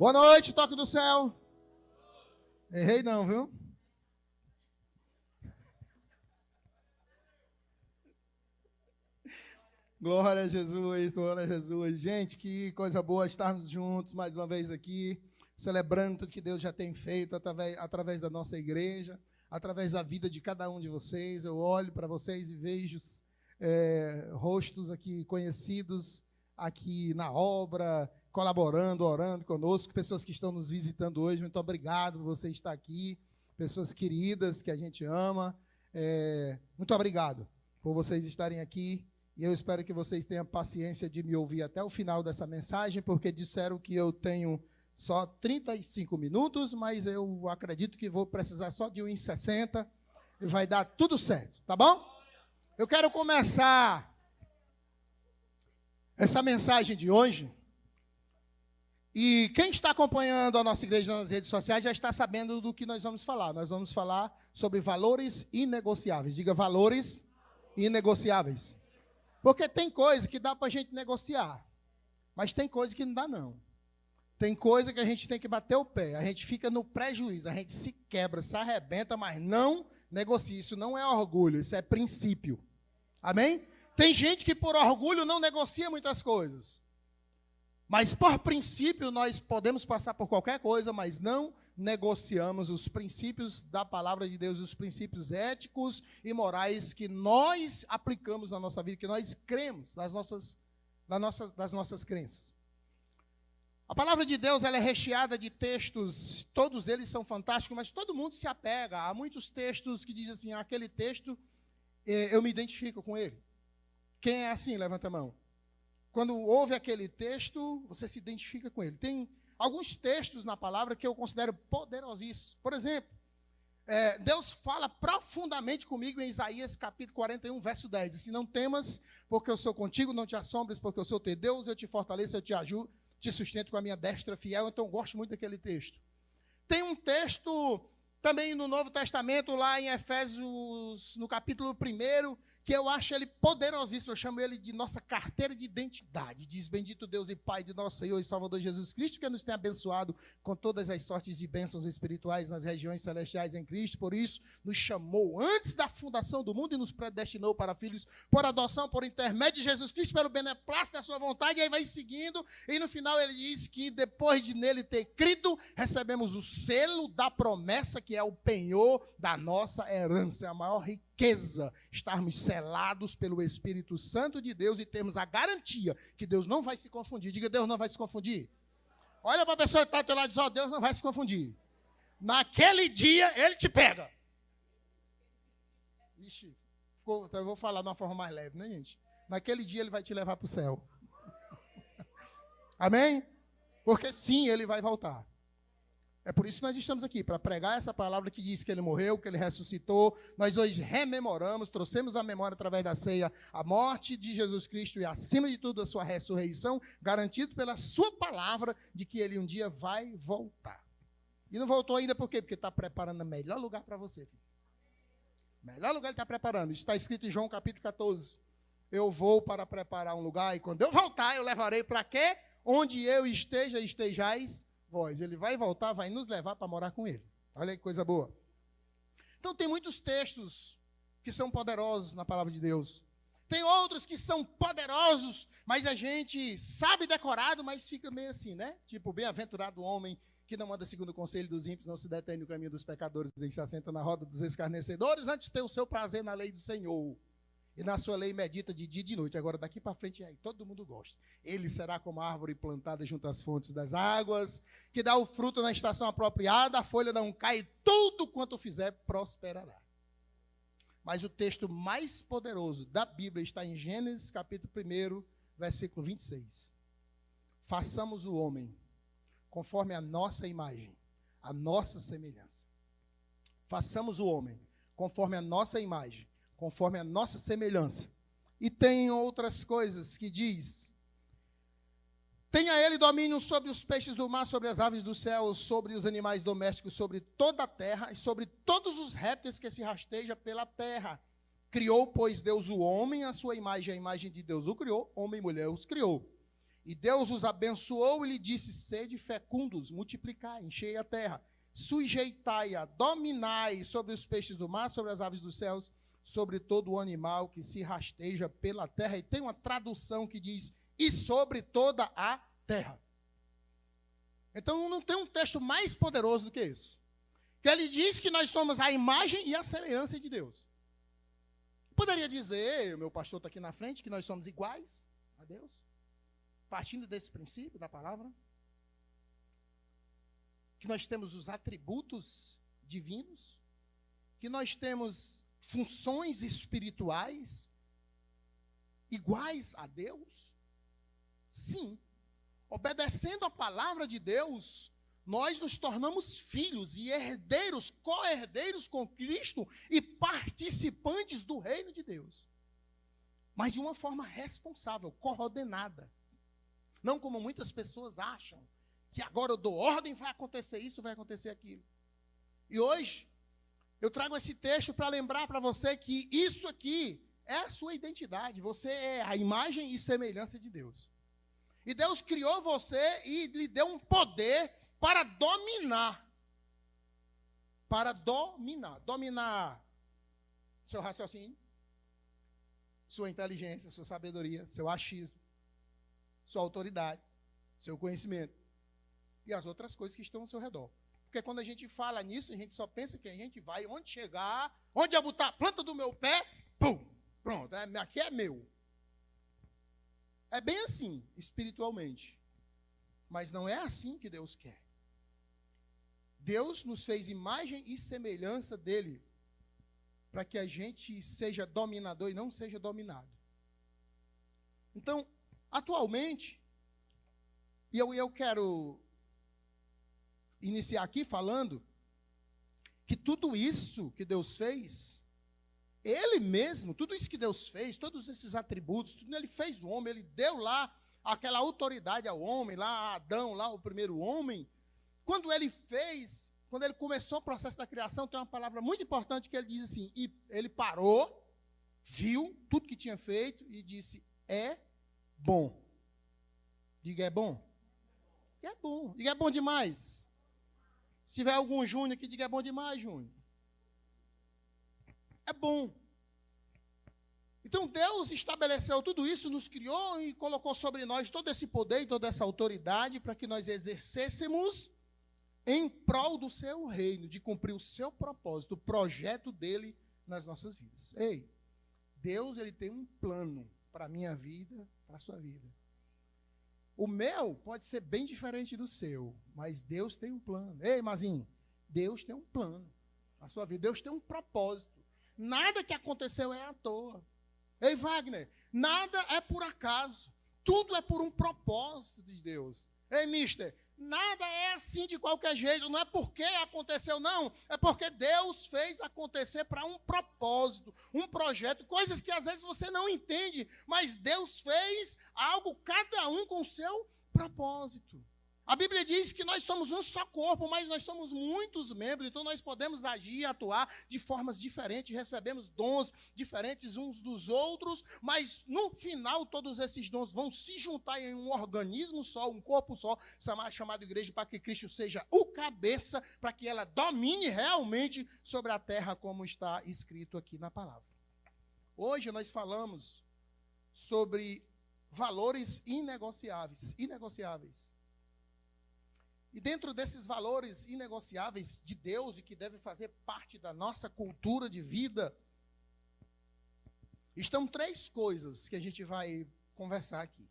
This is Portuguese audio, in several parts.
Boa noite, toque do céu. Errei não, viu? Glória a Jesus, glória a Jesus. Gente, que coisa boa estarmos juntos mais uma vez aqui, celebrando tudo que Deus já tem feito através da nossa igreja, através da vida de cada um de vocês. Eu olho para vocês e vejo rostos aqui conhecidos, aqui na obra, colaborando, orando conosco, pessoas que estão nos visitando hoje. Muito obrigado por você estar aqui, pessoas queridas que a gente ama. Muito obrigado por vocês estarem aqui. E eu espero que vocês tenham paciência de me ouvir até o final dessa mensagem, porque disseram que eu tenho só 35 minutos, mas eu acredito que vou precisar só de 1,60 e vai dar tudo certo, tá bom? Eu quero começar essa mensagem de hoje. E quem está acompanhando a nossa igreja nas redes sociais já está sabendo do que nós vamos falar. Nós vamos falar sobre valores inegociáveis. Diga, valores inegociáveis. Porque tem coisa que dá para a gente negociar, mas tem coisa que não dá, não. Tem coisa que a gente tem que bater o pé, a gente fica no prejuízo, a gente se quebra, se arrebenta, mas não negocia. Isso não é orgulho, isso é princípio. Amém? Tem gente que por orgulho não negocia muitas coisas. Mas por princípio nós podemos passar por qualquer coisa, mas não negociamos os princípios da palavra de Deus, os princípios éticos e morais que nós aplicamos na nossa vida, que nós cremos das nossas crenças. A palavra de Deus ela é recheada de textos, todos eles são fantásticos, mas todo mundo se apega. Há muitos textos que dizem assim, aquele texto eu me identifico com ele. Quem é assim? Levanta a mão. Quando ouve aquele texto, você se identifica com ele. Tem alguns textos na palavra que eu considero poderosíssimos. Por exemplo, Deus fala profundamente comigo em Isaías capítulo 41, verso 10. Diz assim, não temas, porque eu sou contigo, não te assombres, porque eu sou teu Deus, eu te fortaleço, eu te ajudo, te sustento com a minha destra fiel. Então eu gosto muito daquele texto. Tem um texto também no Novo Testamento, lá em Efésios, no capítulo 1, que eu acho ele poderosíssimo, eu chamo ele de nossa carteira de identidade. Diz, bendito Deus e Pai de nosso Senhor e Salvador Jesus Cristo, que nos tem abençoado com todas as sortes de bênçãos espirituais nas regiões celestiais em Cristo. Por isso, nos chamou antes da fundação do mundo e nos predestinou para filhos por adoção, por intermédio de Jesus Cristo, pelo beneplácito da sua vontade. E aí vai seguindo, e no final ele diz que depois de nele ter crido, recebemos o selo da promessa, que é o penhor da nossa herança, é a maior riqueza, estarmos selados pelo Espírito Santo de Deus e termos a garantia que Deus não vai se confundir. Diga, Deus não vai se confundir. Olha para a pessoa que está ao teu lado e diz, Deus não vai se confundir. Naquele dia, Ele te pega. Ixi, eu vou falar de uma forma mais leve, né, gente? Naquele dia, Ele vai te levar para o céu. Amém? Porque sim, Ele vai voltar. É por isso que nós estamos aqui, para pregar essa palavra que diz que Ele morreu, que Ele ressuscitou. Nós hoje rememoramos, trouxemos à memória através da ceia a morte de Jesus Cristo e, acima de tudo, a sua ressurreição, garantido pela sua palavra de que Ele um dia vai voltar. E não voltou ainda por quê? Porque está preparando o melhor lugar para você, filho. O melhor lugar Ele está preparando. Isso está escrito em João capítulo 14. Eu vou para preparar um lugar e quando eu voltar, eu levarei para quê? Onde eu esteja, estejais vós. Ele vai voltar, vai nos levar para morar com Ele. Olha que coisa boa. Então tem muitos textos que são poderosos na palavra de Deus. Tem outros que são poderosos, mas a gente sabe decorado, mas fica meio assim, né? Tipo, bem-aventurado o homem que não anda segundo o conselho dos ímpios, não se detém no caminho dos pecadores, nem se assenta na roda dos escarnecedores, antes tem o seu prazer na lei do Senhor. E na sua lei medita de dia e de noite. Agora, daqui para frente, aí, todo mundo gosta. Ele será como a árvore plantada junto às fontes das águas, que dá o fruto na estação apropriada, a folha não cai, tudo quanto fizer prosperará. Mas o texto mais poderoso da Bíblia está em Gênesis, capítulo 1, versículo 26. Façamos o homem conforme a nossa imagem, a nossa semelhança. Façamos o homem conforme a nossa imagem, conforme a nossa semelhança. E tem outras coisas que diz, tenha ele domínio sobre os peixes do mar, sobre as aves do céu, sobre os animais domésticos, sobre toda a terra e sobre todos os répteis que se rastejam pela terra. Criou, pois, Deus o homem, a sua imagem, a imagem de Deus o criou, homem e mulher os criou. E Deus os abençoou e lhe disse: sede fecundos, multiplicai, enchei a terra, sujeitai-a, dominai sobre os peixes do mar, sobre as aves dos céus, sobre todo o animal que se rasteja pela terra. E tem uma tradução que diz: e sobre toda a terra. Então não tem um texto mais poderoso do que esse. Que ele diz que nós somos a imagem e a semelhança de Deus. Poderia dizer, o meu pastor está aqui na frente, que nós somos iguais a Deus, partindo desse princípio da palavra, que nós temos os atributos divinos, que nós temos funções espirituais iguais a Deus? Sim. Obedecendo a palavra de Deus, nós nos tornamos filhos e herdeiros, co-herdeiros com Cristo e participantes do reino de Deus. Mas de uma forma responsável, coordenada. Não como muitas pessoas acham, que agora eu dou ordem, vai acontecer isso, vai acontecer aquilo. E hoje, eu trago esse texto para lembrar para você que isso aqui é a sua identidade. Você é a imagem e semelhança de Deus. E Deus criou você e lhe deu um poder para dominar. Para dominar. Dominar seu raciocínio, sua inteligência, sua sabedoria, seu achismo, sua autoridade, seu conhecimento e as outras coisas que estão ao seu redor. Porque quando a gente fala nisso, a gente só pensa que a gente vai onde chegar, onde eu botar a planta do meu pé, pum, pronto, aqui é meu. É bem assim, espiritualmente. Mas não é assim que Deus quer. Deus nos fez imagem e semelhança dele, para que a gente seja dominador e não seja dominado. Então, atualmente, e eu quero iniciar aqui falando que tudo isso que Deus fez, Ele mesmo, tudo isso que Deus fez, todos esses atributos, tudo, Ele fez o homem, Ele deu lá aquela autoridade ao homem, lá a Adão, lá o primeiro homem. Quando Ele fez, quando Ele começou o processo da criação, tem uma palavra muito importante que Ele diz assim, e Ele parou, viu tudo que tinha feito e disse, é bom. Diga, é bom? É bom. Diga, é bom demais. Se tiver algum Júnior que diga, é bom demais, Júnior. É bom. Então Deus estabeleceu tudo isso, nos criou e colocou sobre nós todo esse poder e toda essa autoridade para que nós exercêssemos em prol do seu reino, de cumprir o seu propósito, o projeto dele nas nossas vidas. Ei, Deus ele tem um plano para a minha vida, para a sua vida. O meu pode ser bem diferente do seu, mas Deus tem um plano. Ei, Mazinho, Deus tem um plano na sua vida, Deus tem um propósito. Nada que aconteceu é à toa. Ei, Wagner, nada é por acaso. Tudo é por um propósito de Deus. Ei, mister, nada é assim de qualquer jeito. Não é porque aconteceu, não. É porque Deus fez acontecer para um propósito, um projeto. Coisas que às vezes você não entende, mas Deus fez algo, cada um com o seu propósito. A Bíblia diz que nós somos um só corpo, mas nós somos muitos membros, então nós podemos agir e atuar de formas diferentes, recebemos dons diferentes uns dos outros, mas no final todos esses dons vão se juntar em um organismo só, um corpo só, chamado igreja, para que Cristo seja o cabeça, para que ela domine realmente sobre a terra, como está escrito aqui na palavra. Hoje nós falamos sobre valores inegociáveis. E dentro desses valores inegociáveis de Deus e que devem fazer parte da nossa cultura de vida, estão três coisas que a gente vai conversar aqui.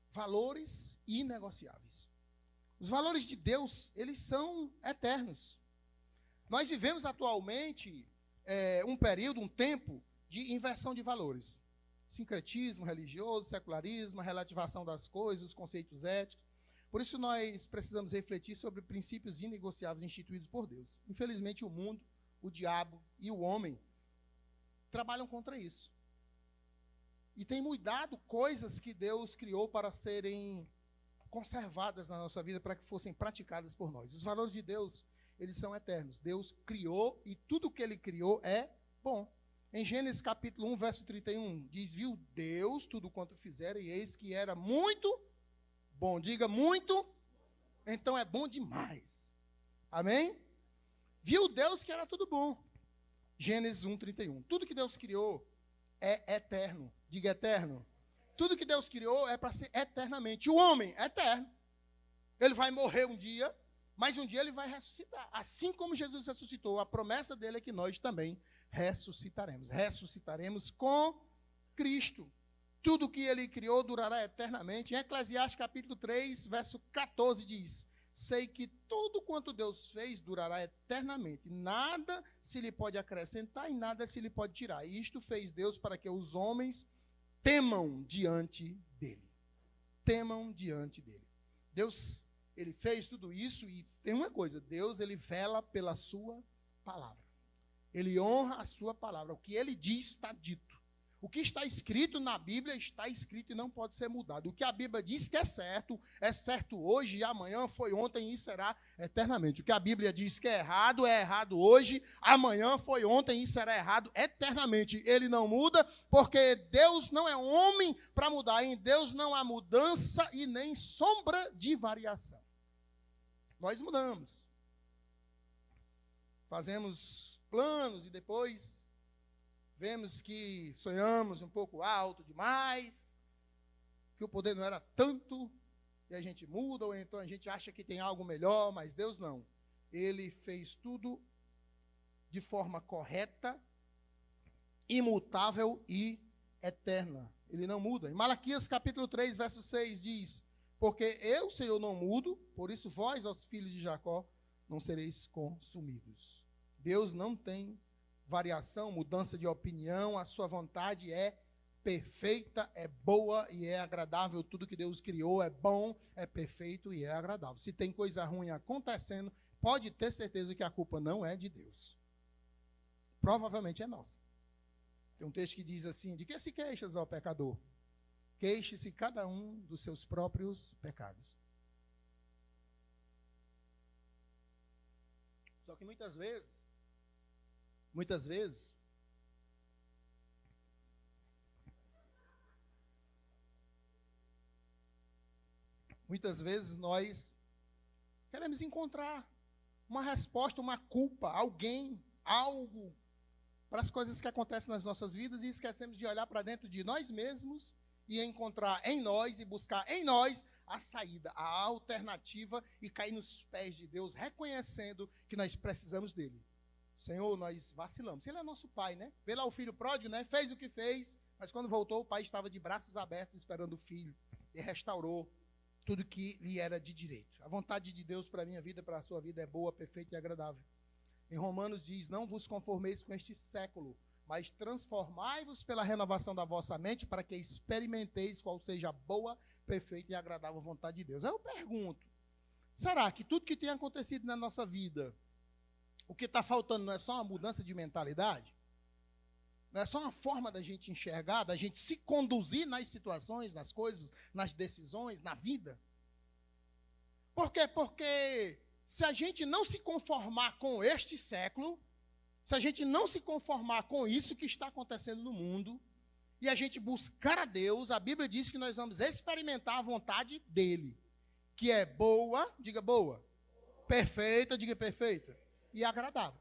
Valores inegociáveis. Os valores de Deus, eles são eternos. Nós vivemos atualmente um período, um tempo de inversão de valores. Sincretismo religioso, secularismo, relativação das coisas, os conceitos éticos. Por isso nós precisamos refletir sobre princípios inegociáveis instituídos por Deus. Infelizmente o mundo, o diabo e o homem trabalham contra isso. E tem mudado coisas que Deus criou para serem conservadas na nossa vida, para que fossem praticadas por nós. Os valores de Deus, eles são eternos. Deus criou e tudo que Ele criou é bom. Em Gênesis capítulo 1, verso 31, diz, viu Deus tudo quanto fizeram e eis que era muito bom. Diga muito, então é bom demais. Amém? Viu Deus que era tudo bom. Gênesis 1:31. Tudo que Deus criou é eterno. Diga eterno. Tudo que Deus criou é para ser eternamente. O homem é eterno. Ele vai morrer um dia, mas um dia ele vai ressuscitar. Assim como Jesus ressuscitou, a promessa dele é que nós também ressuscitaremos. Ressuscitaremos com Cristo. Tudo que ele criou durará eternamente. Em Eclesiastes capítulo 3, verso 14 diz: sei que tudo quanto Deus fez durará eternamente. Nada se lhe pode acrescentar e nada se lhe pode tirar. E isto fez Deus para que os homens temam diante dele. Temam diante dele. Deus, ele fez tudo isso e tem uma coisa, Deus, ele vela pela sua palavra. Ele honra a sua palavra. O que ele diz está dito. O que está escrito na Bíblia está escrito e não pode ser mudado. O que a Bíblia diz que é certo hoje e amanhã, foi ontem e será eternamente. O que a Bíblia diz que é errado hoje, amanhã, foi ontem e será errado eternamente. Ele não muda, porque Deus não é homem para mudar. Em Deus não há mudança e nem sombra de variação. Nós mudamos. Fazemos planos e depois vemos que sonhamos um pouco alto demais, que o poder não era tanto, e a gente muda, ou então a gente acha que tem algo melhor, mas Deus não. Ele fez tudo de forma correta, imutável e eterna. Ele não muda. Em Malaquias capítulo 3, verso 6 diz: porque eu, Senhor, não mudo, por isso vós, os filhos de Jacó, não sereis consumidos. Deus não tem variação, mudança de opinião, a sua vontade é perfeita, é boa e é agradável. Tudo que Deus criou é bom, é perfeito e é agradável. Se tem coisa ruim acontecendo, pode ter certeza que a culpa não é de Deus. Provavelmente é nossa. Tem um texto que diz assim: de que se queixas, ó pecador? Queixe-se cada um dos seus próprios pecados. Só que muitas vezes nós queremos encontrar uma resposta, uma culpa, alguém, algo para as coisas que acontecem nas nossas vidas e esquecemos de olhar para dentro de nós mesmos e encontrar em nós e buscar em nós a saída, a alternativa e cair nos pés de Deus, reconhecendo que nós precisamos dele. Senhor, nós vacilamos. Ele é nosso pai, né? Vê lá o filho pródigo, né? Fez o que fez, mas quando voltou, o pai estava de braços abertos esperando o filho e restaurou tudo que lhe era de direito. A vontade de Deus para a minha vida, para a sua vida, é boa, perfeita e agradável. Em Romanos diz: não vos conformeis com este século, mas transformai-vos pela renovação da vossa mente, para que experimenteis qual seja a boa, perfeita e agradável vontade de Deus. Aí eu pergunto, será que tudo que tem acontecido na nossa vida, o que está faltando não é só uma mudança de mentalidade? Não é só uma forma da gente enxergar, da gente se conduzir nas situações, nas coisas, nas decisões, na vida? Por quê? Porque se a gente não se conformar com este século, se a gente não se conformar com isso que está acontecendo no mundo, e a gente buscar a Deus, a Bíblia diz que nós vamos experimentar a vontade dele, que é boa, diga boa, perfeita, diga perfeita, e agradável.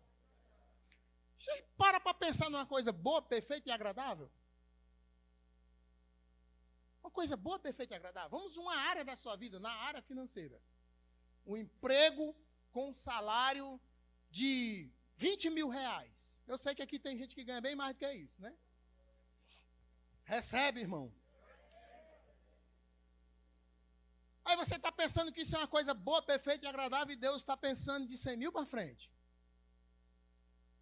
Você para pensar numa coisa boa, perfeita e agradável? Uma coisa boa, perfeita e agradável. Vamos uma área da sua vida, na área financeira. Um emprego com um salário de 20 mil reais. Eu sei que aqui tem gente que ganha bem mais do que isso, né? Recebe, irmão. Aí você está pensando que isso é uma coisa boa, perfeita e agradável, e Deus está pensando de 100 mil para frente.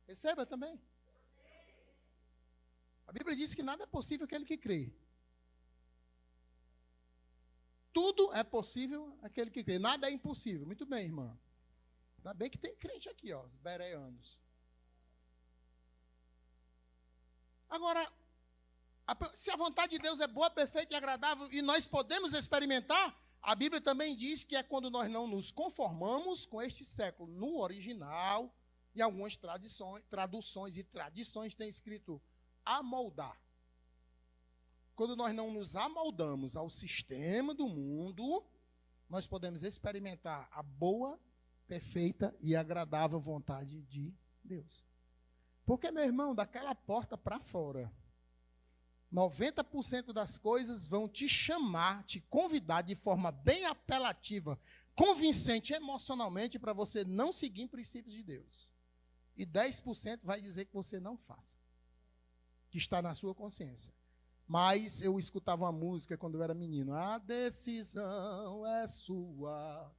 Receba também. A Bíblia diz que nada é possível aquele que crê. Tudo é possível aquele que crê. Nada é impossível. Muito bem, irmã. Ainda bem que tem crente aqui, ó, os bereanos. Agora, se a vontade de Deus é boa, perfeita e agradável, e nós podemos experimentar, a Bíblia também diz que é quando nós não nos conformamos com este século. No original, em algumas traduções e tradições tem escrito amoldar. Quando nós não nos amoldamos ao sistema do mundo, nós podemos experimentar a boa, perfeita e agradável vontade de Deus. Porque, meu irmão, daquela porta para fora, 90% das coisas vão te chamar, te convidar de forma bem apelativa, convincente emocionalmente para você não seguir princípios de Deus. E 10% vai dizer que você não faça, que está na sua consciência. Mas eu escutava uma música quando eu era menino. A decisão é sua.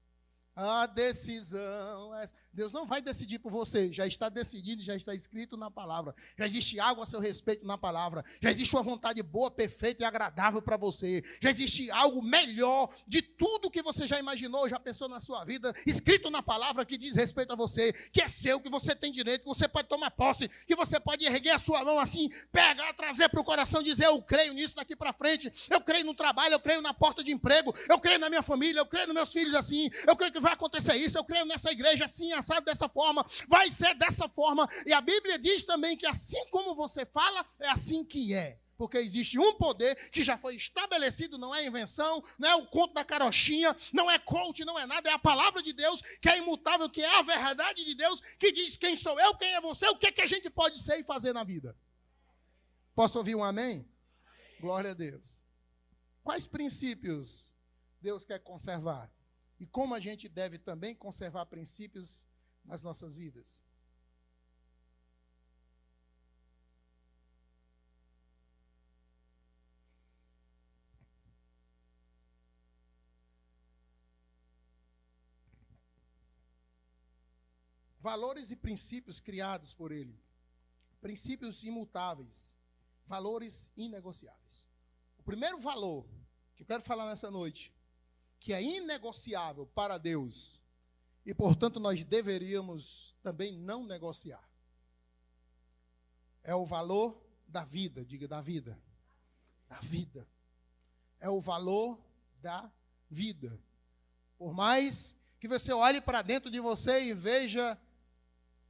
A decisão é... Deus não vai decidir por você, já está decidido, já está escrito na palavra. Já existe algo a seu respeito na palavra. Já existe uma vontade boa, perfeita e agradável para você. Já existe algo melhor de tudo que você já imaginou, já pensou na sua vida, escrito na palavra que diz respeito a você, que é seu, que você tem direito, que você pode tomar posse, que você pode erguer a sua mão assim, pegar, trazer para o coração, dizer: eu creio nisso daqui para frente, eu creio no trabalho, eu creio na porta de emprego, eu creio na minha família, eu creio nos meus filhos assim, eu creio que vai acontecer isso, eu creio nessa igreja assim, assado dessa forma, vai ser dessa forma. E a Bíblia diz também que assim como você fala, é assim que é. Porque existe um poder que já foi estabelecido, não é invenção, não é o conto da carochinha, não é coach, não é nada, é a palavra de Deus, que é imutável, que é a verdade de Deus, que diz quem sou eu, quem é você, o que é que a gente pode ser e fazer na vida. Posso ouvir um amém? Glória a Deus. Quais princípios Deus quer conservar? E como a gente deve também conservar princípios nas nossas vidas? Valores e princípios criados por Ele. Princípios imutáveis. Valores inegociáveis. O primeiro valor que eu quero falar nessa noite, que é inegociável para Deus, e, portanto, nós deveríamos também não negociar, é o valor da vida. Diga, da vida. Da vida. É o valor da vida. Por mais que você olhe para dentro de você e veja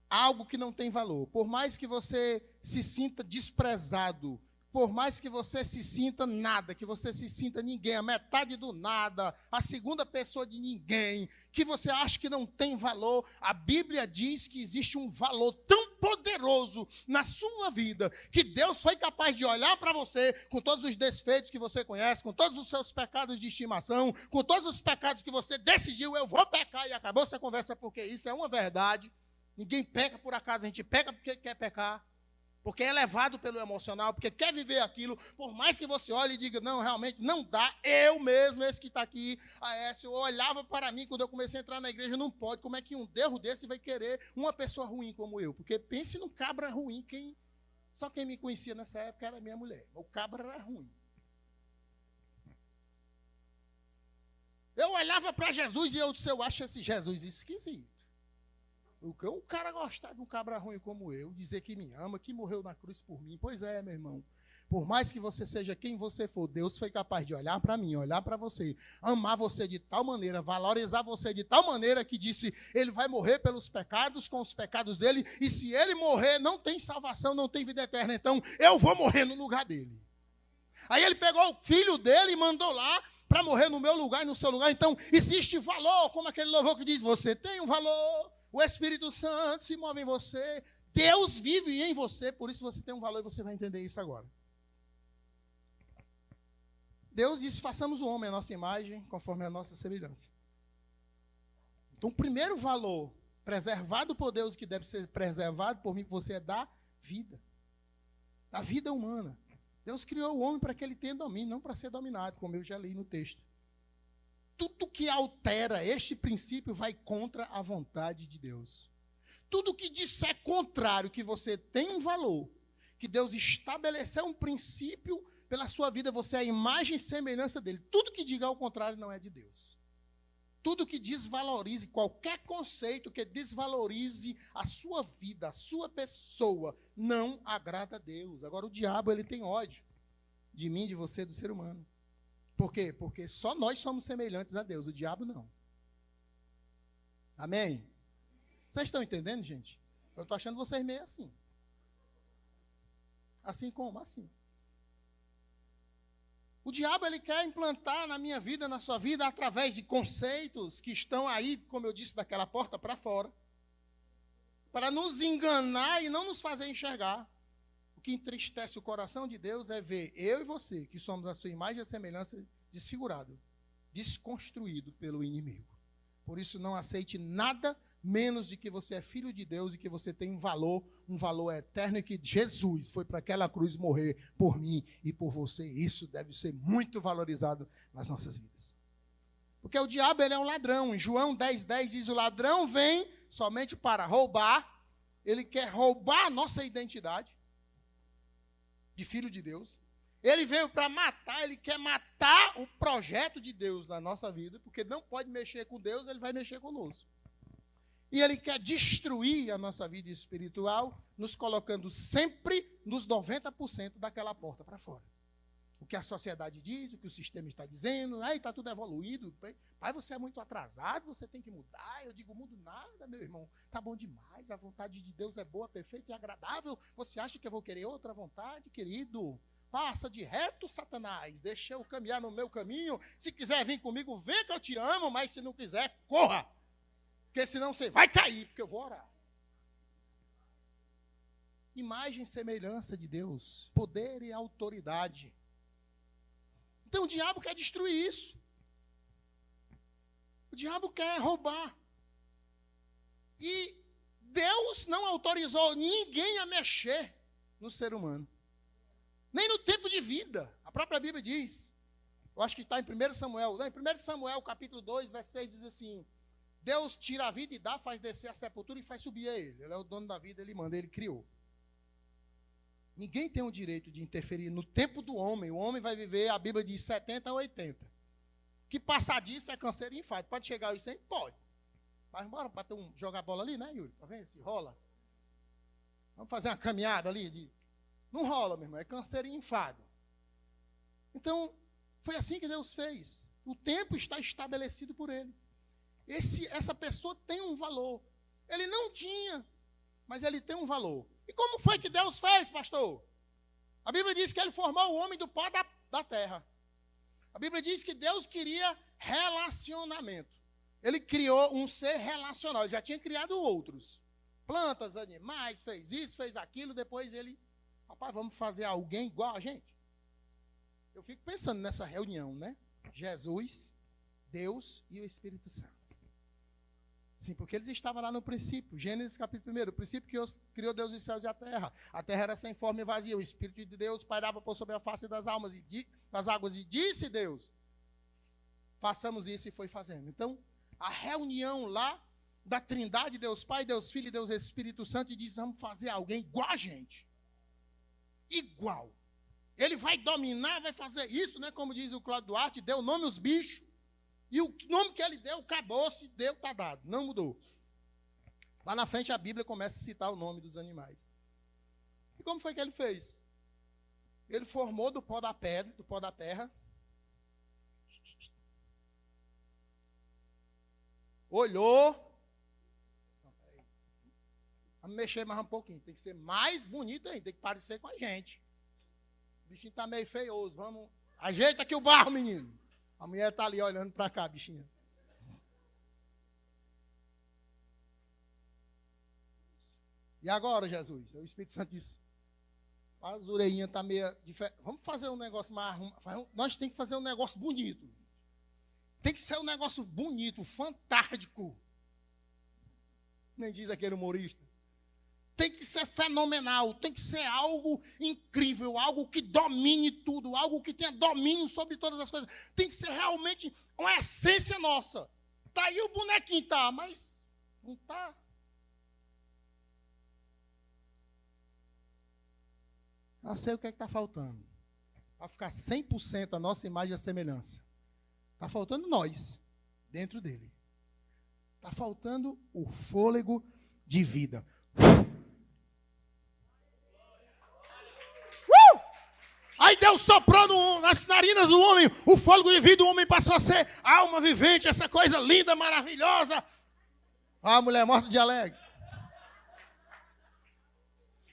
algo que não tem valor, por mais que você se sinta desprezado, por mais que você se sinta nada, que você se sinta ninguém, a metade do nada, a segunda pessoa de ninguém, que você acha que não tem valor, a Bíblia diz que existe um valor tão poderoso na sua vida, que Deus foi capaz de olhar para você, com todos os desfeitos que você conhece, com todos os seus pecados de estimação, com todos os pecados que você decidiu: eu vou pecar, e acabou essa conversa, porque isso é uma verdade. Ninguém peca por acaso, a gente peca porque quer pecar, porque é levado pelo emocional, porque quer viver aquilo. Por mais que você olhe e diga: não, realmente não dá, eu mesmo, esse que está aqui, eu olhava para mim quando eu comecei a entrar na igreja: não pode, como é que um derro desse vai querer uma pessoa ruim como eu? Porque pense num cabra ruim, só quem me conhecia nessa época era minha mulher, o cabra era ruim. Eu olhava para Jesus e eu disse: eu acho esse Jesus esquisito. O cara gostar de um cabra ruim como eu, dizer que me ama, que morreu na cruz por mim. Pois é, meu irmão. Por mais que você seja quem você for, Deus foi capaz de olhar para mim, olhar para você, amar você de tal maneira, valorizar você de tal maneira, que disse: ele vai morrer pelos pecados, com os pecados dele, e se ele morrer, não tem salvação, não tem vida eterna, então eu vou morrer no lugar dele. Aí ele pegou o filho dele e mandou lá para morrer no meu lugar e no seu lugar. Então existe valor, como aquele louvor que diz: você tem um valor, o Espírito Santo se move em você, Deus vive em você, por isso você tem um valor, e você vai entender isso agora. Deus disse: façamos o homem à nossa imagem, conforme a nossa semelhança. Então o primeiro valor preservado por Deus, que deve ser preservado por mim, por você, é da vida. Da vida humana. Deus criou o homem para que ele tenha domínio, não para ser dominado, como eu já li no texto. Tudo que altera este princípio vai contra a vontade de Deus. Tudo que disser contrário, que você tem um valor, que Deus estabeleceu um princípio pela sua vida, você é a imagem e semelhança dele. Tudo que diga ao contrário não é de Deus. Tudo que desvalorize, qualquer conceito que desvalorize a sua vida, a sua pessoa, não agrada a Deus. Agora, o diabo, ele tem ódio de mim, de você, do ser humano. Por quê? Porque só nós somos semelhantes a Deus, o diabo não. Amém? Vocês estão entendendo, gente? Eu estou achando vocês meio assim. Assim como? Assim. O diabo, ele quer implantar na minha vida, na sua vida, através de conceitos que estão aí, como eu disse, daquela porta para fora, para nos enganar e não nos fazer enxergar. O que entristece o coração de Deus é ver eu e você, que somos a sua imagem e semelhança, desfigurado, desconstruído pelo inimigo. Por isso, não aceite nada menos de que você é filho de Deus e que você tem um valor eterno, e que Jesus foi para aquela cruz morrer por mim e por você. Isso deve ser muito valorizado nas nossas vidas. Porque o diabo, ele é um ladrão. Em João 10:10 diz: o ladrão vem somente para roubar. Ele quer roubar a nossa identidade de filho de Deus. Ele veio para matar, ele quer matar o projeto de Deus na nossa vida, porque não pode mexer com Deus, ele vai mexer conosco. E ele quer destruir a nossa vida espiritual, nos colocando sempre nos 90% daquela porta para fora. O que a sociedade diz, o que o sistema está dizendo, aí está tudo evoluído. Pai, você é muito atrasado, você tem que mudar. Eu digo, mudo nada, meu irmão. Está bom demais, a vontade de Deus é boa, perfeita e agradável. Você acha que eu vou querer outra vontade, querido? Passa de reto, Satanás. Deixa eu caminhar no meu caminho. Se quiser vir comigo, vem que eu te amo. Mas se não quiser, corra. Porque senão você vai cair, porque eu vou orar. Imagem e semelhança de Deus. Poder e autoridade. Então o diabo quer destruir isso. O diabo quer roubar. E Deus não autorizou ninguém a mexer no ser humano. Nem no tempo de vida. A própria Bíblia diz, eu acho que está em 1 Samuel, não, em 1 Samuel, capítulo 2, verso 6, diz assim: Deus tira a vida e dá, faz descer a sepultura e faz subir a ele. Ele é o dono da vida, ele manda, ele criou. Ninguém tem o direito de interferir no tempo do homem. O homem vai viver, a Bíblia diz, 70 a 80. O que passar disso é câncer e infarto. Pode chegar aos 100? Pode. Mas bora jogar bola ali, né, Yuri? Para ver se rola. Vamos fazer uma caminhada ali. Não rola, meu irmão, é câncer e enfado. Então, foi assim que Deus fez. O tempo está estabelecido por Ele. Essa pessoa tem um valor. Ele não tinha, mas ele tem um valor. E como foi que Deus fez, pastor? A Bíblia diz que Ele formou o homem do pó da terra. A Bíblia diz que Deus queria relacionamento. Ele criou um ser relacional. Ele já tinha criado outros. Plantas, animais, fez isso, fez aquilo, depois ele... Rapaz, vamos fazer alguém igual a gente? Eu fico pensando nessa reunião, né? Jesus, Deus e o Espírito Santo. Sim, porque eles estavam lá no princípio. Gênesis capítulo 1. O princípio que criou Deus os céus e a terra. A terra era sem forma e vazia. O Espírito de Deus pairava por sobre a face das águas. E disse Deus, façamos isso, e foi fazendo. Então, a reunião lá da Trindade, Deus Pai, Deus Filho e Deus Espírito Santo, e diz, vamos fazer alguém igual a gente. Igual. Ele vai dominar, vai fazer isso, né? Como diz o Cláudio Duarte, deu nome aos bichos. E o nome que ele deu, acabou-se, deu, está dado. Não mudou. Lá na frente a Bíblia começa a citar o nome dos animais. E como foi que ele fez? Ele formou do pó da pedra, do pó da terra. Olhou. Não, peraí. Vamos mexer mais um pouquinho. Tem que ser mais bonito ainda. Tem que parecer com a gente. O bichinho está meio feioso. Vamos. Ajeita aqui o barro, menino. A mulher está ali olhando para cá, bichinha. E agora, Jesus? O Espírito Santo disse, as orelhinhas estão meio diferentes. Vamos fazer um negócio mais... Nós temos que fazer um negócio bonito. Tem que ser um negócio bonito, fantástico. Nem diz aquele humorista. Tem que ser fenomenal, tem que ser algo incrível, algo que domine tudo, algo que tenha domínio sobre todas as coisas. Tem que ser realmente uma essência nossa. Está aí o bonequinho, tá, mas não está. Eu sei o que é que está faltando. Para ficar 100% a nossa imagem e a semelhança. Está faltando nós, dentro dele. Está faltando o fôlego de vida. Aí Deus soprou nas narinas do homem, o fôlego de vida, o homem passou a ser alma vivente, essa coisa linda, maravilhosa. A mulher morta de alegre.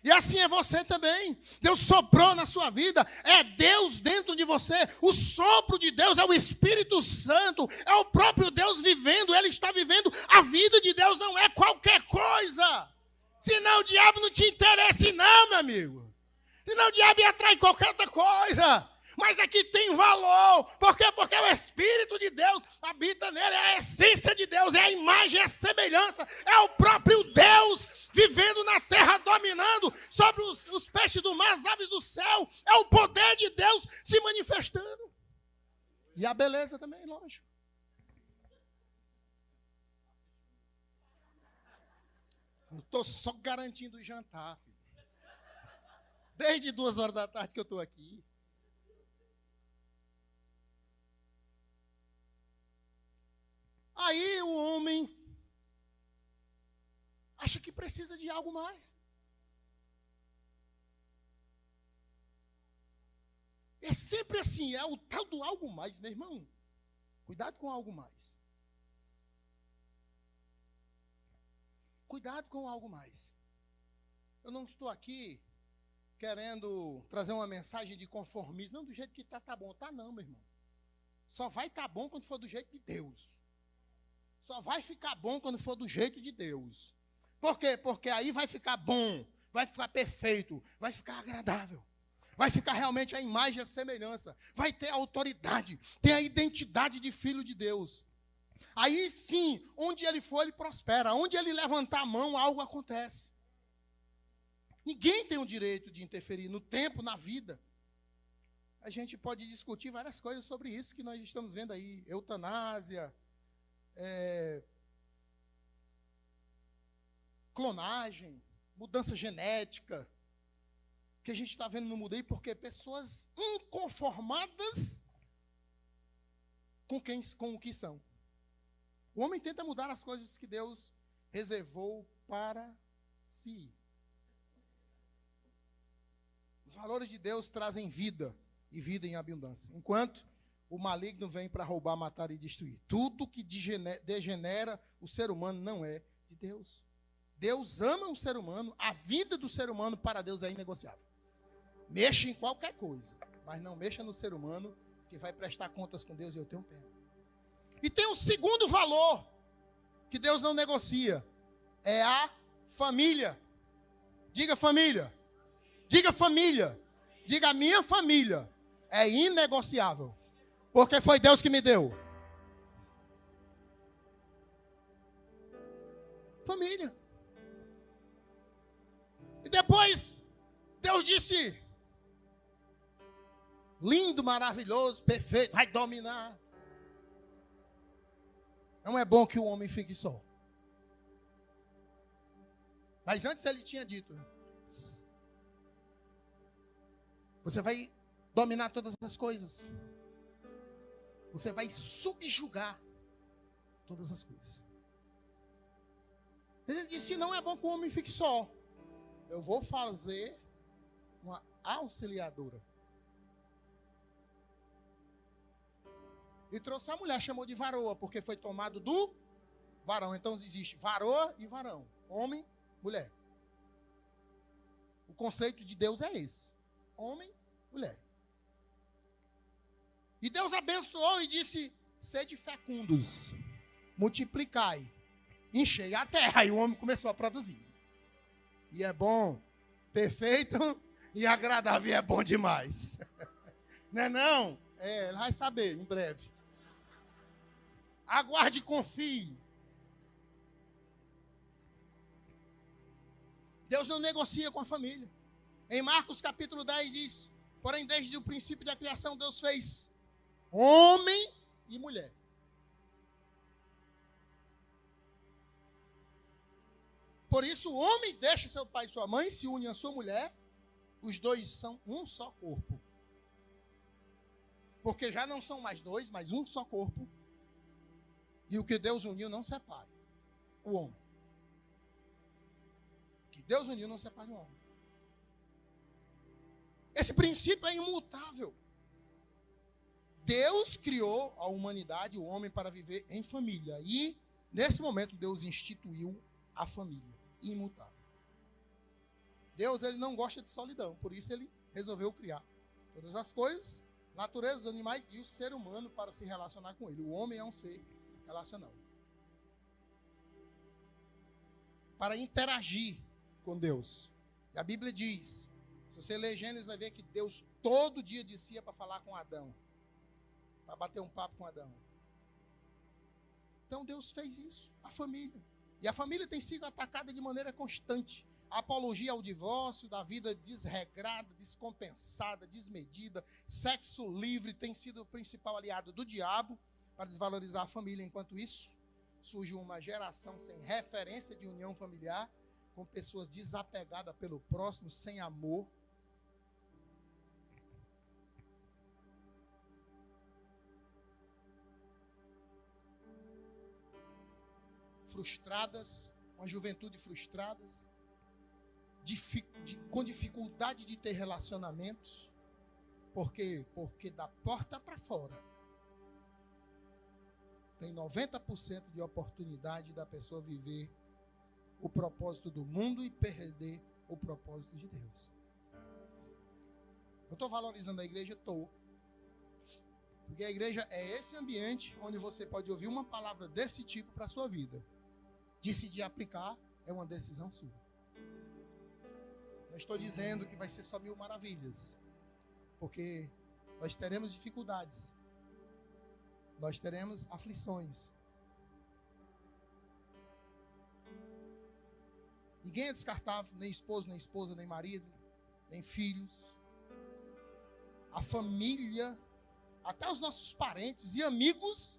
E assim é você também. Deus soprou na sua vida. É Deus dentro de você. O sopro de Deus é o Espírito Santo. É o próprio Deus vivendo. Ele está vivendo. A vida de Deus não é qualquer coisa. Senão o diabo não te interessa não, meu amigo. Senão o diabo ia atrair qualquer outra coisa. Mas aqui tem valor. Por quê? Porque o Espírito de Deus habita nele, é a essência de Deus, é a imagem, é a semelhança, é o próprio Deus vivendo na terra, dominando sobre os peixes do mar, as aves do céu. É o poder de Deus se manifestando. E a beleza também, lógico. Eu estou só garantindo o jantar, filho. Desde 2 horas da tarde que eu estou aqui. Aí o homem acha que precisa de algo mais. É sempre assim, é o tal do algo mais, meu irmão. Cuidado com algo mais. Cuidado com algo mais. Eu não estou aqui querendo trazer uma mensagem de conformismo. Não, do jeito que está, tá bom. Tá não, meu irmão. Só vai estar bom quando for do jeito de Deus. Só vai ficar bom quando for do jeito de Deus. Por quê? Porque aí vai ficar bom, vai ficar perfeito, vai ficar agradável. Vai ficar realmente a imagem e a semelhança. Vai ter a autoridade, tem a identidade de filho de Deus. Aí sim, onde ele for, ele prospera. Onde ele levantar a mão, algo acontece. Ninguém tem o direito de interferir no tempo, na vida. A gente pode discutir várias coisas sobre isso que nós estamos vendo aí. Eutanásia, clonagem, mudança genética, que a gente está vendo no mundo aí, porque pessoas inconformadas com o que são. O homem tenta mudar as coisas que Deus reservou para si. Os valores de Deus trazem vida, e vida em abundância. Enquanto o maligno vem para roubar, matar e destruir. Tudo que degenera o ser humano não é de Deus. Deus ama o ser humano, a vida do ser humano para Deus é inegociável. Mexa em qualquer coisa, mas não mexa no ser humano, que vai prestar contas com Deus, e eu tenho pena. E tem um segundo valor que Deus não negocia, é a família. Diga família. Diga família. Diga a minha família é inegociável. Porque foi Deus que me deu. Família. E depois, Deus disse, lindo, maravilhoso, perfeito, vai dominar. Não é bom que o homem fique só. Mas antes ele tinha dito, você vai dominar todas as coisas. Você vai subjugar todas as coisas. Ele disse, não é bom que o homem fique só. Eu vou fazer uma auxiliadora. E trouxe a mulher, chamou de varoa, porque foi tomado do varão. Então existe varoa e varão. Homem, mulher. O conceito de Deus é esse. Homem, mulher. E Deus abençoou e disse, sede fecundos, multiplicai, enchei a terra. E o homem começou a produzir. E é bom, perfeito e agradável, e é bom demais. Não é não? Ele vai saber em breve. Aguarde e confie. Deus não negocia com a família. Em Marcos capítulo 10 diz, porém desde o princípio da criação Deus fez homem e mulher. Por isso o homem deixa seu pai e sua mãe, se une à sua mulher, os dois são um só corpo. Porque já não são mais dois, mas um só corpo. E o que Deus uniu não separe o homem. O que Deus uniu não separe o homem. Esse princípio é imutável. Deus criou a humanidade, o homem, para viver em família. E, nesse momento, Deus instituiu a família. Imutável. Deus, ele não gosta de solidão, por isso ele resolveu criar todas as coisas, natureza, os animais e o ser humano para se relacionar com ele. O homem é um ser relacional. Para interagir com Deus. E a Bíblia diz, se você ler Gênesis, vai ver que Deus todo dia descia para falar com Adão. Para bater um papo com Adão. Então Deus fez isso, a família. E a família tem sido atacada de maneira constante. A apologia ao divórcio, da vida desregrada, descompensada, desmedida, sexo livre tem sido o principal aliado do diabo para desvalorizar a família. Enquanto isso, surge uma geração sem referência de união familiar, com pessoas desapegadas pelo próximo, sem amor. Frustradas, uma juventude frustradas, com dificuldade de ter relacionamentos. Por quê? Porque da porta para fora tem 90% de oportunidade da pessoa viver o propósito do mundo e perder o propósito de Deus. Eu estou valorizando a igreja? Estou. Porque a igreja é esse ambiente onde você pode ouvir uma palavra desse tipo para a sua vida. Decidir aplicar é uma decisão sua. Não estou dizendo que vai ser só 1000 maravilhas. Porque nós teremos dificuldades. Nós teremos aflições. Ninguém é descartável, nem esposo, nem esposa, nem marido, nem filhos. A família, até os nossos parentes e amigos,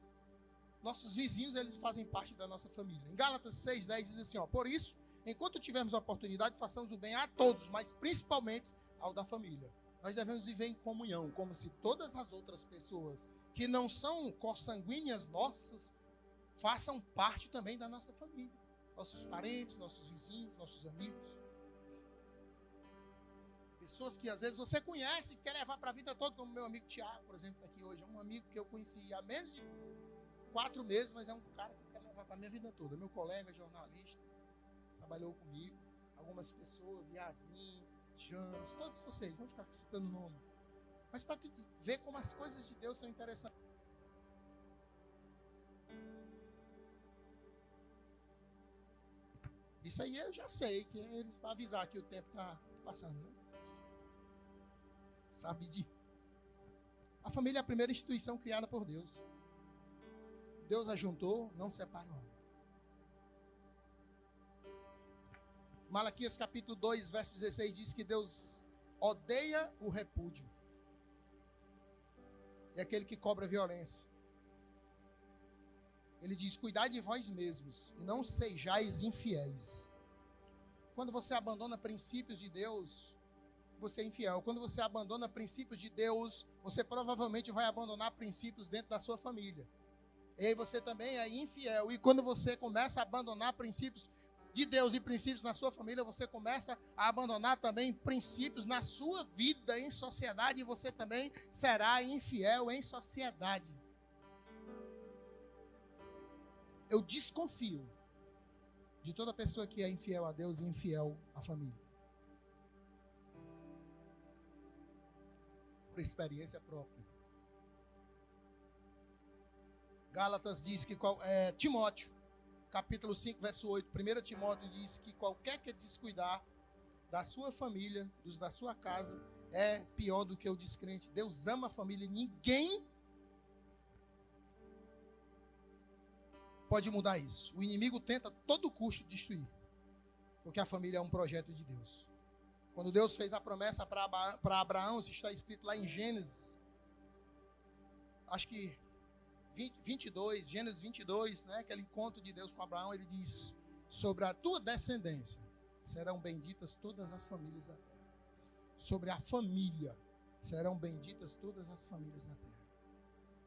nossos vizinhos, eles fazem parte da nossa família. Em Gálatas 6:10 diz assim, por isso, enquanto tivermos a oportunidade, façamos o bem a todos, mas principalmente ao da família. Nós devemos viver em comunhão, como se todas as outras pessoas que não são consanguíneas nossas, façam parte também da nossa família. Nossos parentes, nossos vizinhos, nossos amigos. Pessoas que às vezes você conhece e quer levar para a vida toda, como meu amigo Tiago, por exemplo, aqui hoje. É um amigo que eu conheci há menos de 4 meses, mas é um cara que eu quero levar para a minha vida toda. Meu colega, jornalista, trabalhou comigo. Algumas pessoas, Yasmin, James, todos vocês, vamos ficar citando o nome. Mas para tu ver como as coisas de Deus são interessantes. Isso aí eu já sei, que é eles para avisar que o tempo está passando, né? Sabe de... A família é a primeira instituição criada por Deus. Deus a juntou, não separa o homem. Malaquias capítulo 2, verso 16 diz que Deus odeia o repúdio. É aquele que cobra violência. Ele diz, cuidai de vós mesmos e não sejais infiéis. Quando você abandona princípios de Deus, você é infiel. Quando você abandona princípios de Deus, você provavelmente vai abandonar princípios dentro da sua família. E aí você também é infiel. E quando você começa a abandonar princípios de Deus e princípios na sua família, você começa a abandonar também princípios na sua vida em sociedade, e você também será infiel em sociedade. Eu desconfio de toda pessoa que é infiel a Deus e infiel à família. Por experiência própria. Gálatas diz que Timóteo, capítulo 5, verso 8, 1 Timóteo diz que qualquer que descuidar da sua família, dos da sua casa, é pior do que o descrente. Deus ama a família, ninguém pode mudar isso. O inimigo tenta a todo custo destruir, porque a família é um projeto de Deus. Quando Deus fez a promessa para Abraão, isso está escrito lá em Gênesis, acho que 22, Gênesis 22, né, aquele encontro de Deus com Abraão, ele diz, sobre a tua descendência serão benditas todas as famílias da terra. Sobre a família serão benditas todas as famílias da terra.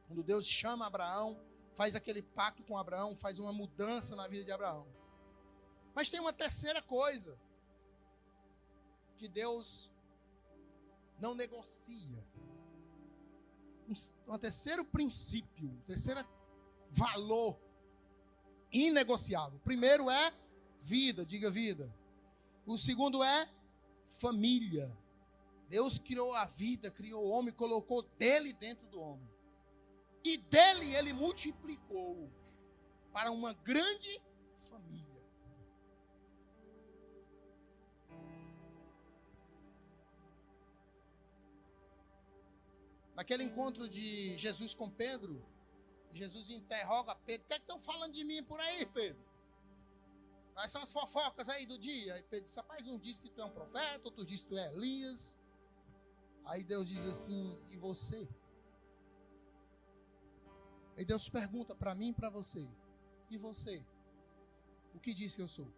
Quando Deus chama Abraão, faz aquele pacto com Abraão, faz uma mudança na vida de Abraão. Mas tem uma terceira coisa que Deus não negocia. Um terceiro princípio, um terceiro valor inegociável. O primeiro é vida, diga vida. O segundo é família. Deus criou a vida, criou o homem, colocou dele dentro do homem. E dele ele multiplicou para uma grande família. Naquele encontro de Jesus com Pedro, Jesus interroga Pedro: o que é que estão falando de mim por aí, Pedro? Quais são as fofocas aí do dia? E Pedro disse: rapaz, uns dizem que tu é um profeta, outros dizem que tu é Elias. Aí Deus diz assim: e você? Aí Deus pergunta para mim e para você: e você? O que diz que eu sou?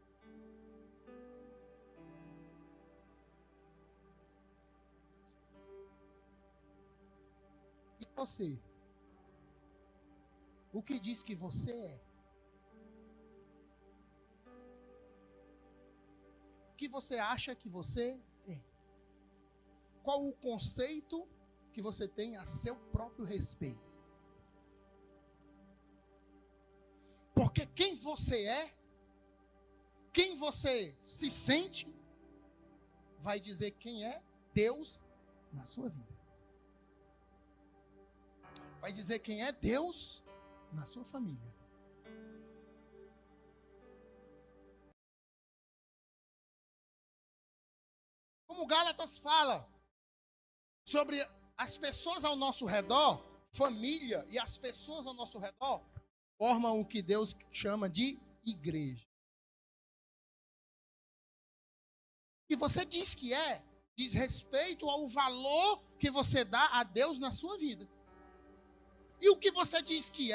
E você? O que diz que você é? O que você acha que você é? Qual o conceito que você tem a seu próprio respeito? Porque quem você é, quem você se sente, vai dizer quem é Deus na sua vida. Vai dizer quem é Deus na sua família. Como Gálatas fala sobre as pessoas ao nosso redor, família, e as pessoas ao nosso redor formam o que Deus chama de igreja. E você diz que diz respeito ao valor que você dá a Deus na sua vida. E o que você diz que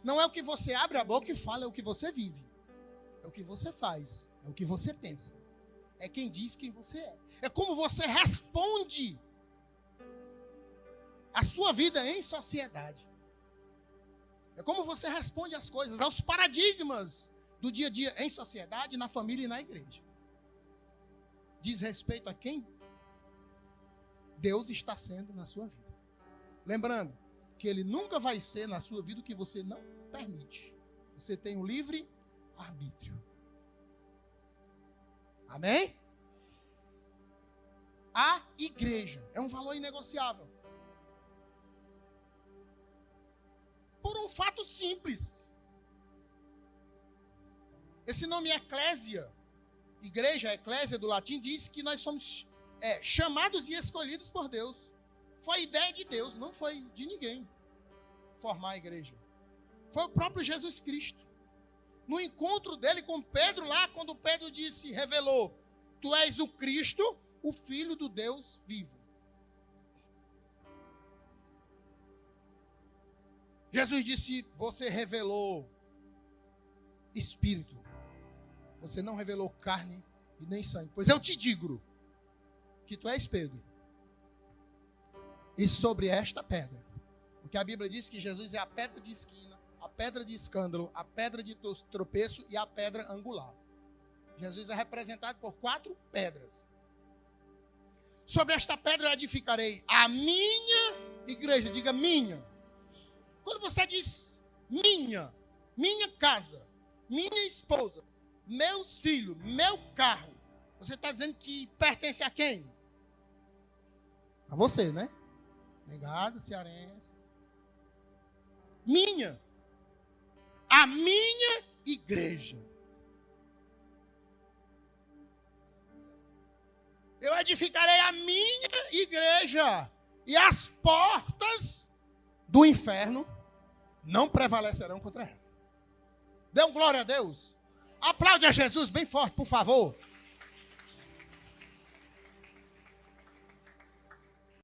não é o que você abre a boca e fala, é o que você vive. É o que você faz, é o que você pensa. É quem diz quem você é. É como você responde a sua vida em sociedade. É como você responde às coisas, aos paradigmas do dia a dia em sociedade, na família e na igreja. Diz respeito a quem Deus está sendo na sua vida. Lembrando que Ele nunca vai ser na sua vida o que você não permite. Você tem o livre arbítrio. Amém? A igreja é um valor inegociável. Por um fato simples. Esse nome eclésia, igreja, eclésia do latim, diz que nós somos chamados e escolhidos por Deus. Foi ideia de Deus, não foi de ninguém formar a igreja. Foi o próprio Jesus Cristo. No encontro dele com Pedro lá, quando Pedro revelou: tu és o Cristo, o Filho do Deus vivo. Jesus disse: você revelou espírito. Você não revelou carne e nem sangue. Pois eu te digo que tu és Pedro. E sobre esta pedra, porque a Bíblia diz que Jesus é a pedra de esquina, a pedra de escândalo, a pedra de tropeço e a pedra angular. Jesus é representado por 4 pedras. Sobre esta pedra eu edificarei a minha igreja. Diga minha. Quando você diz minha casa, minha esposa, meus filhos, meu carro, você está dizendo que pertence a quem? A você, né? Negado, cearense. Minha. A minha igreja. Eu edificarei a minha igreja. E as portas do inferno não prevalecerão contra ela. Dê um glória a Deus. Aplaude a Jesus bem forte, por favor.